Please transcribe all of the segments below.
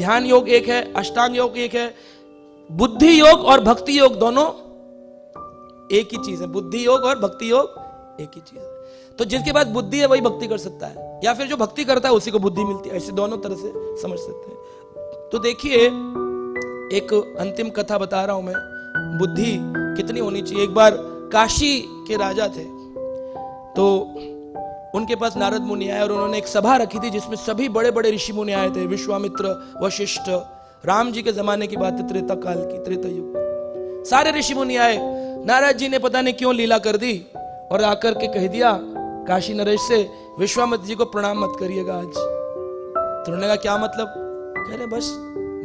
ध्यान योग एक है, अष्टांग योग एक है, बुद्धि योग और भक्ति योग दोनों एक ही चीज है। बुद्धि योग और भक्ति योग एक ही चीज है। तो जिसके पास बुद्धि है वही भक्ति कर सकता है, या फिर जो भक्ति करता है उसी को बुद्धि मिलती है। ऐसे दोनों तरह से समझ सकते हैं। तो देखिए, एक अंतिम कथा बता रहा हूं मैं, बुद्धि कितनी होनी चाहिए। एक बार काशी के राजा थे, तो उनके पास नारद मुनि आए और उन्होंने एक सभा रखी थी जिसमें सभी बड़े बड़े ऋषि मुनि आए थे। विश्वामित्र, वशिष्ठ, राम जी के जमाने की बात है, त्रेता काल की, त्रेता युग, सारे ऋषि मुनि आए। नारद जी ने पता नहीं क्यों लीला कर दी और आकर के कह दिया काशी नरेश से, विश्वामित्र जी को प्रणाम मत करिएगा आज। तो उन्होंने कहा क्या मतलब? कह रहे बस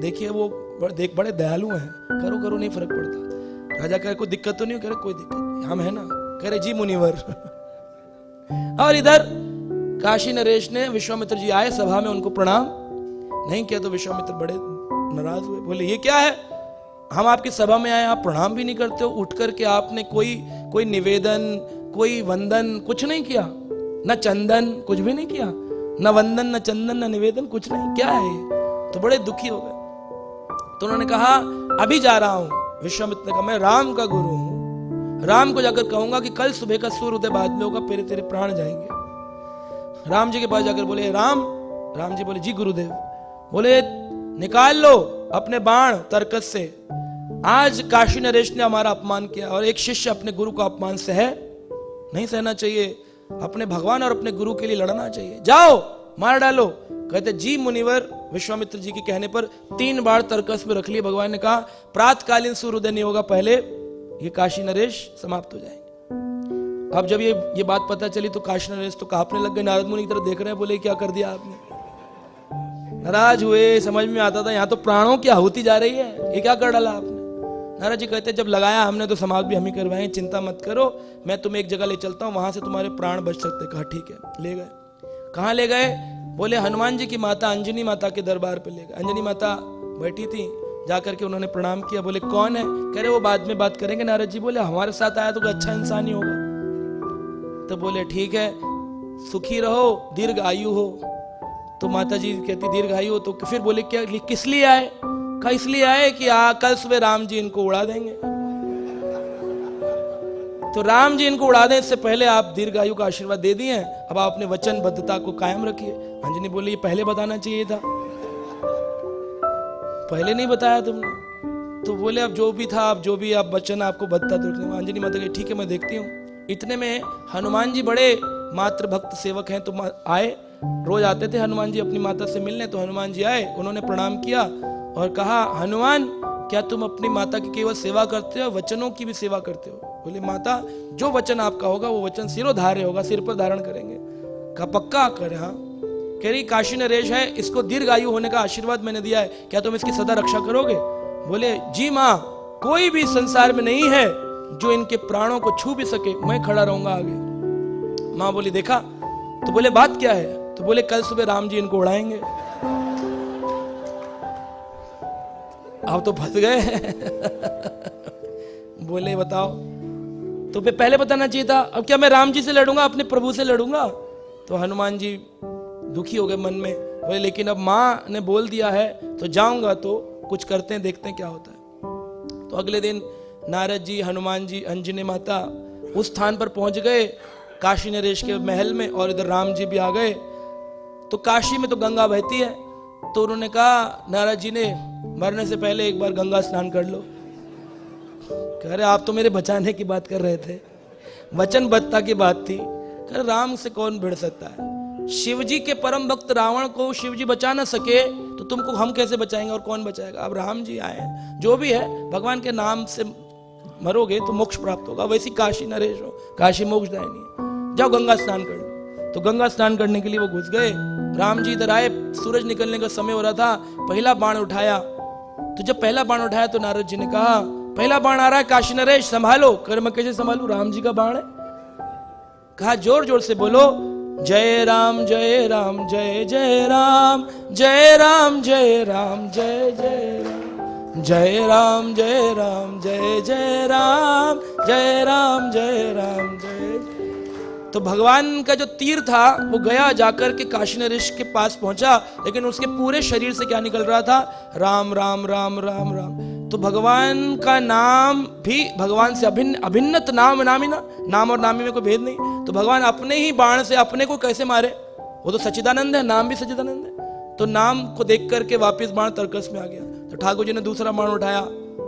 देखिए वो बड़े दयालु हैं, करो करो नहीं फर्क पड़ता। राजा कह रहे कोई दिक्कत तो नहीं? कह रहे कोई दिक्कत नहीं, हम है ना। कह रहे जी मुनिवर। और इधर काशी नरेश ने, विश्वामित्र जी आए सभा में, उनको प्रणाम नहीं किया तो विश्वामित्र बड़े नाराज हुए, बोले ये क्या है, हम आपकी सभा में आए, आप प्रणाम भी नहीं करते हो, उठ करके आपने कोई निवेदन, कोई वंदन कुछ नहीं किया, न चंदन कुछ भी नहीं किया, न वंदन न चंदन न निवेदन कुछ नहीं, क्या है ये? तो बड़े दुखी हो गए। तो उन्होंने कहा अभी जा रहा हूं। विश्वामित्र ने कहा मैं राम का गुरु हूं, राम को जाकर कहूंगा कि कल सुबह का सूर्योदय बाद में होगा, फिर तेरे प्राण जाएंगे। राम जी के पास जाकर बोले राम जी बोले जी गुरुदेव। बोले निकाल लो अपने बाण तरकस से, आज काशी नरेश ने हमारा अपमान किया और एक शिष्य अपने गुरु का अपमान नहीं सहना चाहिए, अपने भगवान और अपने गुरु के लिए लड़ना चाहिए, जाओ मार डालो। कहते जी मुनिवर। विश्वामित्र जी के कहने पर 3 बार तरकस में रख लिए। भगवान ने कहा प्रातकालीन सूर्योदय नहीं होगा पहले ये काशी नरेश समाप्त हो जाएंगे। अब जब ये बात पता चली तो काशी नरेश तो कांपने लग गए, नारद मुनि की तरफ देख रहे हैं, बोले क्या कर दिया आपने? नाराज हुए, समझ में आता था यहाँ तो प्राणों की आहुति जा रही है, ये क्या कर डाला आपने? नारद जी कहते जब लगाया हमने तो समाप्त भी हम ही करवाए, चिंता मत करो, मैं तुम्हें एक जगह ले चलता हूँ, वहां से तुम्हारे प्राण बच सकते। कहा ठीक है। ले गए। कहाँ ले गए? बोले हनुमान जी की माता अंजनी माता के दरबार पे ले गए। अंजनी माता बैठी थी, जाकर के उन्होंने प्रणाम किया। बोले कौन है? कह रहे वो बाद में बात करेंगे। नारद जी बोले हमारे साथ आया तो कोई अच्छा इंसान ही होगा। तो बोले ठीक है, सुखी रहो, दीर्घ आयु हो। तो माता जी कहती दीर्घ आयु हो। तो फिर बोले क्या किस लिए आए? कहा इसलिए आए कि कल सुबह राम जी इनको उड़ा देंगे, तो राम जी इनको उड़ा दें इससे पहले आप दीर्घायु का आशीर्वाद दे दिए, अब आप अपने वचनबद्धता को कायम रखिए। अंजनी बोली ये पहले बताना चाहिए था, पहले नहीं बताया तुमने। तो बोले अब जो भी था, अब जो भी आप वचन आपको बदता तो रखने। अंजनी माता कही ठीक है मैं देखती हूँ। इतने में हनुमान जी बड़े मातृ भक्त सेवक हैं, तो आए, रोज आते थे हनुमान जी अपनी माता से मिलने। तो हनुमान जी आए, उन्होंने प्रणाम किया और कहा हनुमान क्या तुम अपनी माता की केवल सेवा करते हो, वचनों की भी सेवा करते हो? बोले माता जो वचन आपका होगा वो वचन सिरोधार्य होगा, सिर पर धारण करेंगे। कहा पक्का? कर हाँ। कह रही काशी नरेश है, इसको दीर्घ आयु होने का आशीर्वाद मैंने दिया है, क्या तुम इसकी सदा रक्षा करोगे? बोले जी माँ, कोई भी संसार में नहीं है जो इनके प्राणों को छू भी सके, मैं खड़ा रहूंगा आगे। माँ बोली देखा? तो बोले बात क्या है? तो बोले कल सुबह राम जी इनको उड़ाएंगे। आप तो फंस गए। बोले बताओ, तो पहले बताना चाहिए था। अब क्या मैं राम जी से लड़ूंगा, अपने प्रभु से लड़ूंगा? तो हनुमान जी दुखी हो गए मन में। बोले लेकिन अब माँ ने बोल दिया है तो जाऊंगा, तो कुछ करते हैं, देखते हैं क्या होता है। तो अगले दिन नारद जी, हनुमान जी, अंजनी माता उस स्थान पर पहुंच गए काशी नरेश के महल में, और इधर राम जी भी आ गए। तो काशी में तो गंगा बहती है, तो उन्होंने कहा नारद जी ने मरने से पहले एक बार गंगा स्नान कर लो। कह रहे आप तो मेरे बचाने की बात कर रहे थे, वचनबद्धता की बात थी। कह रहे राम से कौन भिड़ सकता है? शिव जी के परम भक्त रावण को शिव जी बचा ना सके तो तुमको हम कैसे बचाएंगे, और कौन बचाएगा? अब राम जी आए, जो भी है भगवान के नाम से मरोगे तो मोक्ष प्राप्त होगा। वैसी काशी नरेश हो, काशी मोक्षदायिनी है, जाओ गंगा स्नान कर लो। तो गंगा स्नान करने के लिए वो घुस गए। राम जी इधर आए, सूरज निकलने का समय हो रहा था, पहला बाण उठाया। तो जब पहला बाण उठाया तो नारद जी ने कहा पहला बाण आ रहा है काशी नरेश, संभालो। कर मैं कैसे संभालू, राम जी का बाण है। कहा जोर जोर से बोलो जय राम जय राम जय जय राम जय राम जय राम जय जय राम जय राम जय राम जय जय राम जय राम जय राम जय। तो भगवान का जो तीर था वो गया जाकर के काशी नरेश के पास पहुंचा, लेकिन उसके पूरे शरीर से क्या निकल रहा था? राम राम राम राम राम। तो भगवान का नाम भी भगवान से अभिन्नत नाम नामी ना, नाम और नामी में कोई भेद नहीं। तो भगवान अपने ही बाण से अपने को कैसे मारे? वो तो सच्चिदानंद है, नाम भी सच्चिदानंद है। तो नाम को देख करके वापिस बाण तर्कस में आ गया। तो ठाकुर जी ने दूसरा बाण उठाया,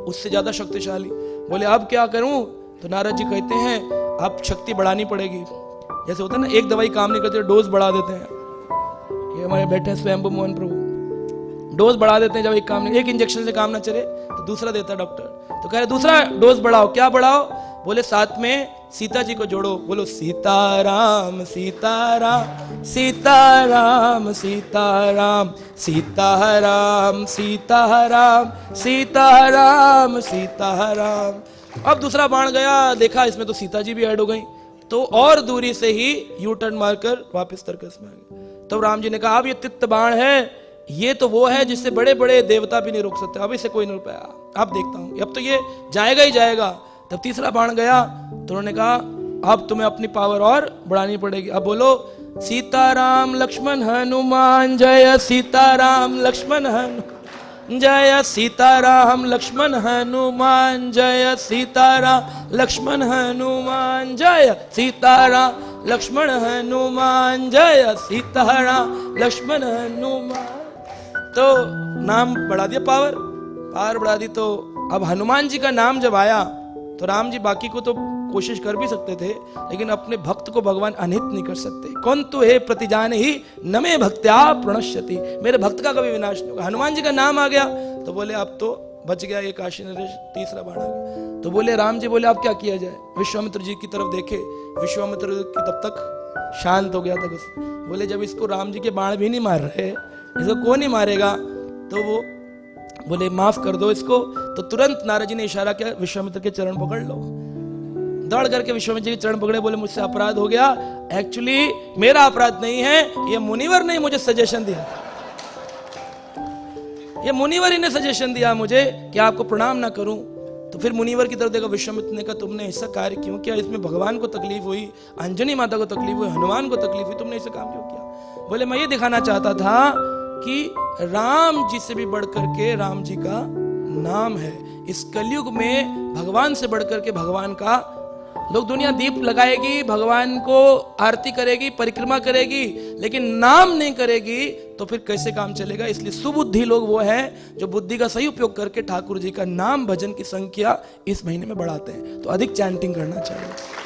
उससे ज्यादा शक्तिशाली। बोले अब क्या करूं? तो नारद जी कहते हैं अब शक्ति बढ़ानी पड़ेगी। जैसे होता है ना, एक दवाई काम नहीं करती, डोज बढ़ा देते हैं। ये हमारे बैठे हैं स्वयंभू मोहन प्रभु, डोज बढ़ा देते हैं। जब एक काम नहीं, एक इंजेक्शन से काम ना चले तो दूसरा देता है डॉक्टर। तो कह रहे दूसरा डोज बढ़ाओ। क्या बढ़ाओ? बोले साथ में सीता जी को जोड़ो। बोलो सीताराम सीताराम सीताराम सीताराम सीताराम सीताराम सीताराम सीताराम। अब दूसरा बाण गया, देखा इसमें तो सीता जी भी ऐड हो गई। तो और दूरी से ही यू टर्न मारकर वापस तर्कस में आ गए। तब राम जी ने कहा अब ये तित्त बाण है, ये तो वो है जिससे बड़े बड़े देवता भी नहीं रोक सकते, अब इसे कोई नहीं रोक पाया। अब देखता हूं, अब तो ये जाएगा ही जाएगा। तब तीसरा बाण गया तो उन्होंने कहा अब तुम्हें अपनी पावर और बढ़ानी पड़ेगी। अब बोलो सीताराम लक्ष्मण हनुमान जय सीताराम लक्ष्मण हनुमान जय सीताराम लक्ष्मण हनुमान जय सीताराम लक्ष्मण हनुमान जय सीताराम लक्ष्मण हनुमान जय सीताराम लक्ष्मण हनुमान। तो नाम बढ़ा दिया, पावर बढ़ा दी। तो अब हनुमान जी का नाम जब आया तो राम जी बाकी को तो कोशिश कर भी सकते थे, लेकिन अपने भक्त को भगवान अनहित नहीं कर सकते। कौन तो हे प्रतिजान ही नमे भक्त्या प्रणश्यति, मेरे भक्त का कभी विनाश नहीं होगा। हनुमान जी का नाम आ गया तो बोले अब तो बच गया ये काशी नरेश, तीसरा बाण आ गया। तो बोले राम जी बोले अब क्या किया जाए? विश्वामित्र जी की तरफ देखे, विश्वामित्र की तब तक शांत हो गया था गुस्सा। बोले जब इसको राम जी के बाण भी नहीं मार रहे, इसको कौन नहीं मारेगा? तो वो बोले माफ कर दो इसको। तो तुरंत नारद जी ने इशारा किया विश्वामित्र के चरण पकड़ लो। दौड़ करके विश्वामित्र जी के चरण पकड़े, बोले मुझसे अपराध हो गया, एक्चुअली मेरा अपराध नहीं है, ये मुनिवर ने मुझे सजेशन दिया, ये मुनिवर ही ने सजेशन दिया मुझे कि आपको प्रणाम ना करूं। तो फिर मुनिवर की तरफ देखा, विश्वामित्र ने कहा तुमने ऐसा कार्य क्यों किया? इसमें भगवान को तकलीफ हुई, अंजनी माता को तकलीफ हुई, हनुमान को तकलीफ हुई, तुमने ऐसा काम क्यों किया? बोले मैं ये दिखाना चाहता था कि राम जी से भी बढ़ करके राम जी का नाम है। इस कलयुग में भगवान से बढ़ करके भगवान का, लोग दुनिया दीप लगाएगी, भगवान को आरती करेगी, परिक्रमा करेगी, लेकिन नाम नहीं करेगी तो फिर कैसे काम चलेगा? इसलिए सुबुद्धि लोग वो हैं जो बुद्धि का सही उपयोग करके ठाकुर जी का नाम भजन की संख्या इस महीने में बढ़ाते हैं। तो अधिक चैंटिंग करना चाहिए।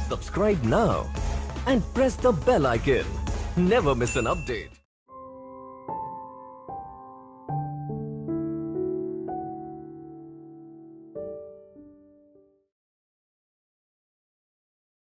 Subscribe now and press the bell icon. Never miss an update.